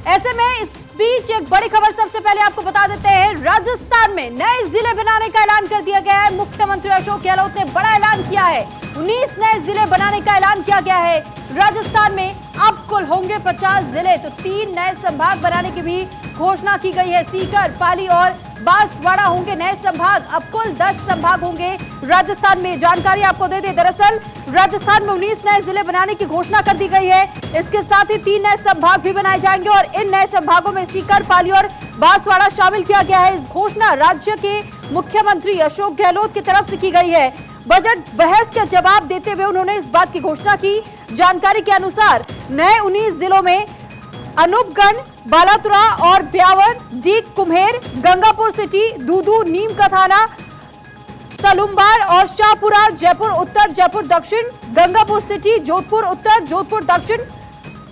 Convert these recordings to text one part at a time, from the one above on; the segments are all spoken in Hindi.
ऐसे में इस बीच एक बड़ी खबर सबसे पहले आपको बता देते हैं। राजस्थान में नए जिले बनाने का ऐलान कर दिया गया है। मुख्यमंत्री अशोक गहलोत ने बड़ा ऐलान किया है। 19 नए जिले बनाने का ऐलान किया गया है। राजस्थान में अब कुल होंगे 50 जिले, तो 3 नए संभाग बनाने की भी घोषणा की गई है। सीकर, पाली और बांसवाड़ा होंगे नए संभाग। अब कुल 10 संभाग होंगे राजस्थान में। जानकारी आपको दे दें, दरअसल राजस्थान में 19 नए जिले बनाने की घोषणा कर दी गई है। इसके साथ ही 3 नए संभाग भी बनाए जाएंगे और इन नए संभागों में सीकर, पाली और बांसवाड़ा शामिल किया गया है। इस घोषणा राज्य के मुख्यमंत्री अशोक गहलोत की तरफ से की गई है। बजट बहस का जवाब देते हुए उन्होंने इस बात की घोषणा की। जानकारी के अनुसार नए 19 जिलों में अनूपगढ़, बालातुरा और ब्यावर, डीग, कुम्हेर, गंगापुर सिटी, दूदू, नीम का थाना, सलुम्बार और शाहपुरा, जयपुर उत्तर, जयपुर दक्षिण, गंगापुर सिटी, जोधपुर उत्तर, जोधपुर दक्षिण,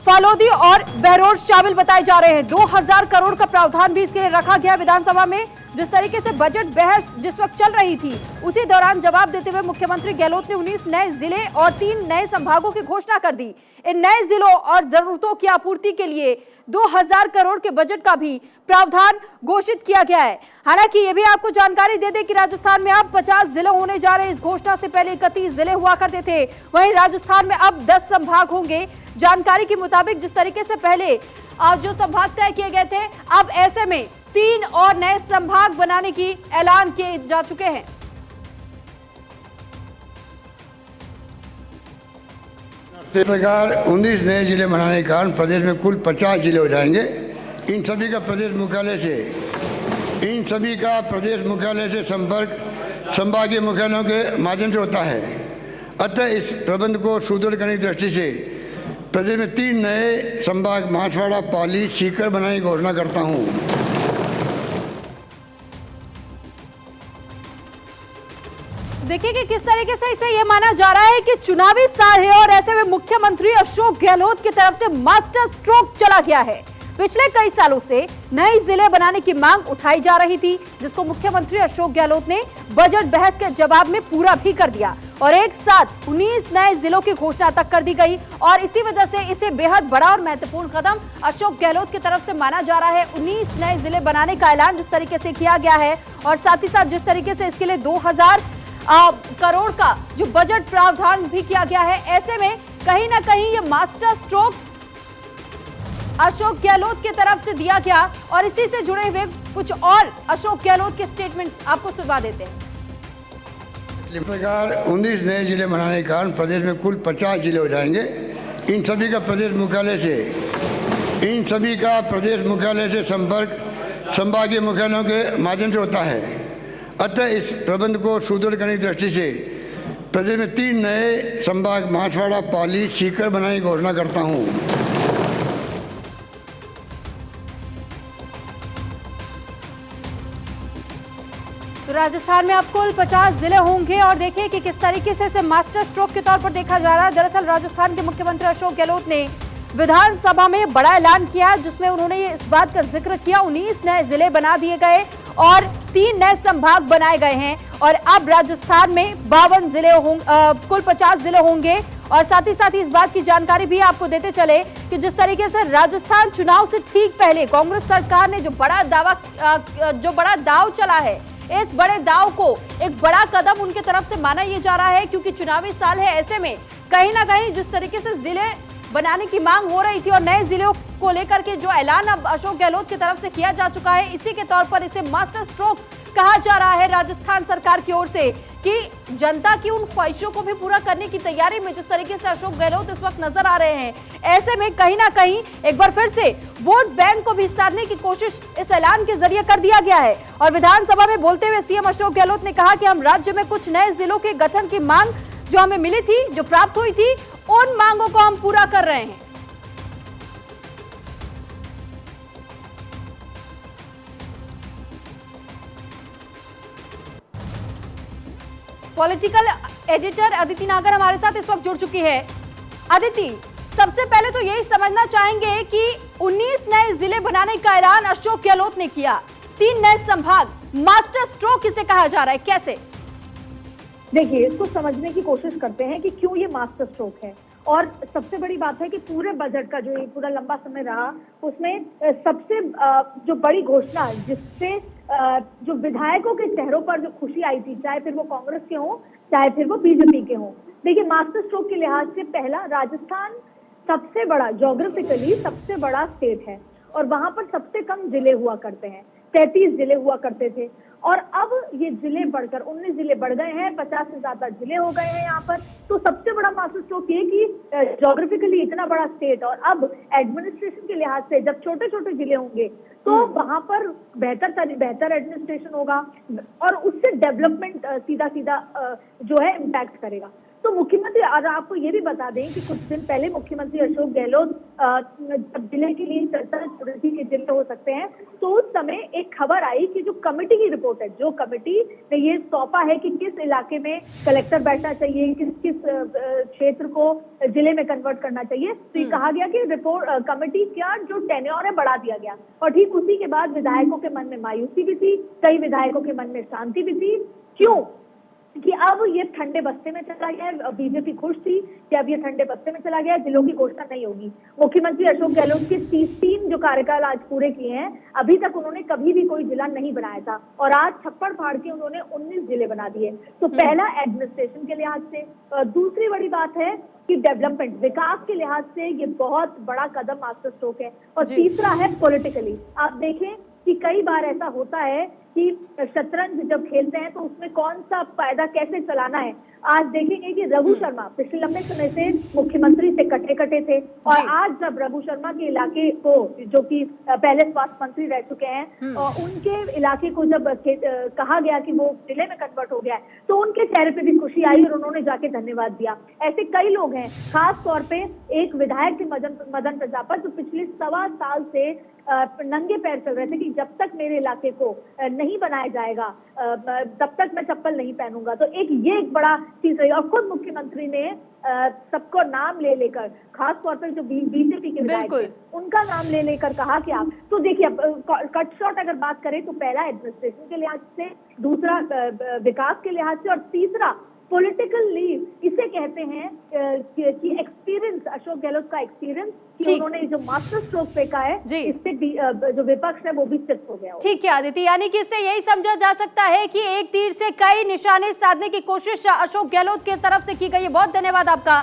फालोदी और बहरोड शामिल बताए जा रहे हैं। 2000 करोड़ का प्रावधान भी इसके लिए रखा गया। विधानसभा में जिस तरीके से बजट बहस जिस वक्त चल रही थी, उसी दौरान जवाब देते हुए मुख्यमंत्री गहलोत ने 19 नए जिले और 3 नए संभागों की घोषणा कर दी। इन नए जिलों और जरूरतों की आपूर्ति के लिए 2000 करोड़ के बजट का भी प्रावधान घोषित किया गया है। हालांकि ये भी आपको जानकारी दे दें कि राजस्थान में अब 50 जिले होने जा रहे हैं। इस घोषणा से पहले 31 जिले हुआ करते थे। वहीं राजस्थान में अब 10 संभाग होंगे। जानकारी के मुताबिक जिस तरीके से पहले जो संभाग तय किए गए थे, अब ऐसे में 3 और नए संभाग बनाने की ऐलान किए जा चुके हैं। इस प्रकार 19 नए जिले बनाने के कारण प्रदेश में कुल 50 जिले हो जाएंगे। इन सभी का प्रदेश मुख्यालय से संपर्क संभागीय मुख्यालयों के माध्यम से होता है। अतः इस प्रबंध को सुदृढ़ करने की दृष्टि से प्रदेश में 3 नए संभाग बांसवाड़ा, पाली, सीकर बनाने की घोषणा करता हूँ। देखिए कि किस तरीके से इसे यह माना जा रहा है कि चुनावी साल है और ऐसे में मुख्यमंत्री अशोक गहलोत की तरफ से मास्टर स्ट्रोक चला गया है। पिछले कई सालों से नए जिले बनाने की मांग उठाई जा रही थी, जिसको मुख्यमंत्री अशोक गहलोत ने बजट बहस के जवाब में पूरा भी कर दिया और एक साथ 19 नए जिलों की घोषणा तक कर दी गई। और इसी वजह से इसे बेहद बड़ा और महत्वपूर्ण कदम अशोक गहलोत की तरफ से माना जा रहा है। 19 नए जिले बनाने का ऐलान जिस तरीके से किया गया है और साथ ही साथ जिस तरीके से इसके लिए 2000 करोड़ का जो बजट प्रावधान भी किया गया है, ऐसे में कहीं ना कहीं ये मास्टर स्ट्रोक अशोक गहलोत की तरफ से दिया गया। और इसी से जुड़े हुए कुछ और अशोक गहलोत के स्टेटमेंट्स आपको सुनवा देते हैं। इस प्रकार 19 नए जिले बनाने के कारण प्रदेश में कुल 50 जिले हो जाएंगे। इन सभी का प्रदेश मुख्यालय से संपर्क संभागीय मुख्यालयों के माध्यम से होता है। अतः इस प्रबंध को सुदृढ़ करने की दृष्टि से प्रदेश में 3 नए संभाग बांसवाड़ा, पाली, सीकर बनाने की घोषणा करता हूँ। तो राजस्थान में अब कुल 50 जिले होंगे और देखिए कि किस तरीके से इसे मास्टर स्ट्रोक के तौर पर देखा जा रहा है। दरअसल राजस्थान के मुख्यमंत्री अशोक गहलोत ने विधानसभा में बड़ा ऐलान किया, जिसमें उन्होंने इस बात का जिक्र किया 19 नए जिले बना दिए गए और 3 नए संभाग बनाए गए हैं और अब राजस्थान में 52 जिले कुल 50 जिले होंगे। और साथ ही इस बात की जानकारी भी आपको देते चले कि जिस तरीके से राजस्थान चुनाव से ठीक पहले कांग्रेस सरकार ने जो बड़ा दाव चला है, इस बड़े दाव को एक बड़ा कदम उनके तरफ से माना यह जा रहा है, क्योंकि चुनावी साल है। ऐसे में कहीं ना कहीं जिस तरीके से जिले बनाने की मांग हो रही थी और नए जिलों को लेकर के जो ऐलान अब अशोक गहलोत की तरफ से किया जा चुका है, इसी के तौर पर इसे मास्टर स्ट्रोक कहा जा रहा है राजस्थान सरकार की ओर से कि जनता की उन ख्वाहिशों को भी पूरा करने की तैयारी में जिस तरीके से अशोक गहलोत इस वक्त नजर आ रहे हैं, ऐसे में कहीं ना कहीं एक बार फिर से वोट बैंक को भी साधने की कोशिश इस ऐलान के जरिए कर दिया गया है। और विधानसभा में बोलते हुए सीएम अशोक गहलोत ने कहा कि हम राज्य में कुछ नए जिलों के गठन की मांग जो हमें मिली थी, जो प्राप्त हुई थी, उन मांगों को हम पूरा कर रहे हैं। पॉलिटिकल एडिटर अदिति नागर हमारे साथ इस वक्त जुड़ चुकी है। अदिति, सबसे पहले तो यही समझना चाहेंगे कि 19 नए जिले बनाने का ऐलान अशोक गहलोत ने किया, 3 नए संभाग, मास्टर स्ट्रोक इसे कहा जा रहा है, कैसे? देखिए, इसको समझने की कोशिश करते हैं कि क्यों ये मास्टर स्ट्रोक है और सबसे बड़ी बात है कि पूरे बजट का जो ये पूरा लंबा समय रहा, उसमें सबसे जो बड़ी घोषणा जिससे जो विधायकों के चेहरों पर जो खुशी आई थी, चाहे फिर वो कांग्रेस के हों चाहे फिर वो बीजेपी के हों। देखिए, मास्टर स्ट्रोक के लिहाज से पहला, राजस्थान सबसे बड़ा, ज्योग्राफिकली सबसे बड़ा स्टेट है और वहां पर सबसे कम जिले हुआ करते हैं, 33 जिले हुआ करते थे और अब ये जिले बढ़कर 19 जिले बढ़ गए हैं, 50 से ज्यादा जिले हो गए हैं यहाँ पर। तो सबसे बड़ा मास्टर स्ट्रोक ये कि ज्योग्राफिकली इतना बड़ा स्टेट और अब एडमिनिस्ट्रेशन के लिहाज से जब छोटे छोटे जिले होंगे तो वहां पर बेहतर एडमिनिस्ट्रेशन होगा और उससे डेवलपमेंट सीधा सीधा जो है इम्पैक्ट करेगा। तो मुख्यमंत्री, और आपको ये भी बता दें कि कुछ दिन पहले मुख्यमंत्री अशोक गहलोत जब जिले के लिए चर्चा चल रही थी कि जिले हो सकते हैं, तो उस समय एक खबर आई कि जो कमेटी की रिपोर्ट है, जो कमेटी ने ये सौंपा है कि किस इलाके में कलेक्टर बैठना चाहिए, किस किस क्षेत्र को जिले में कन्वर्ट करना चाहिए, तो ये कहा गया कि रिपोर्ट कमेटी का जो टेन्योर है बढ़ा दिया गया। और ठीक उसी के बाद विधायकों के मन में मायूसी भी थी, कई विधायकों के मन में शांति भी थी। क्यों? कि अब ये ठंडे बस्ते में चला गया है। बीजेपी खुश थी कि अब ये ठंडे बस्ते में चला गया है, जिलों की घोषणा नहीं होगी। मुख्यमंत्री अशोक गहलोत के तीन जो कार्यकाल आज पूरे किए हैं, अभी तक उन्होंने कभी भी कोई जिला नहीं बनाया था और आज छप्पड़ फाड़ के उन्होंने 19 जिले बना दिए। तो पहला एडमिनिस्ट्रेशन के लिहाज से, दूसरी बड़ी बात है कि डेवलपमेंट, विकास के लिहाज से ये बहुत बड़ा कदम मास्टर स्ट्रोक है। और तीसरा है पॉलिटिकली। आप देखें कि कई बार ऐसा होता है कि शतरंज जब खेलते हैं तो उसमें कौन सा पायदा कैसे चलाना है। आज देखेंगे कि रघु शर्मा पिछले लंबे समय से मुख्यमंत्री से कटे थे और आज जब रघु शर्मा के इलाके को, जो कि पहले स्वास्थ्य मंत्री रह चुके हैं, और उनके इलाके को जब कहा गया कि वो जिले में कन्वर्ट हो गया है, तो उनके चेहरे पे भी खुशी आई और उन्होंने जाके धन्यवाद दिया। ऐसे कई लोग हैं, खास तौर पे एक विधायक थे मदन प्रजापत, जो पिछले 1.25 साल से नंगे पैर चल रहे थे कि जब तक मेरे इलाके को नहीं बनाया जाएगा तब तक मैं चप्पल नहीं पहनूंगा। तो ये एक बड़ा चीज है। और खुद मुख्यमंत्री ने सबको नाम ले लेकर, खास तौर पर जो बीजेपी के विधायक हैं, उनका नाम ले लेकर कहा कि आप, तो देखिए कट शॉट अगर बात करें तो पहला एडमिनिस्ट्रेशन के लिहाज से, दूसरा विकास के लिहाज से और तीसरा पॉलिटिकल लीव। इसे कहते हैं कि एक्सपीरियंस, अशोक गहलोत का एक्सपीरियंस, कि उन्होंने जो मास्टर स्ट्रोक फेंका है, इससे जो विपक्ष है वो भी चित हो गया। ठीक है आदित्य, यानी कि इससे यही समझा जा सकता है कि एक तीर से कई निशाने साधने की कोशिश अशोक गहलोत की तरफ से की गई है। बहुत धन्यवाद आपका।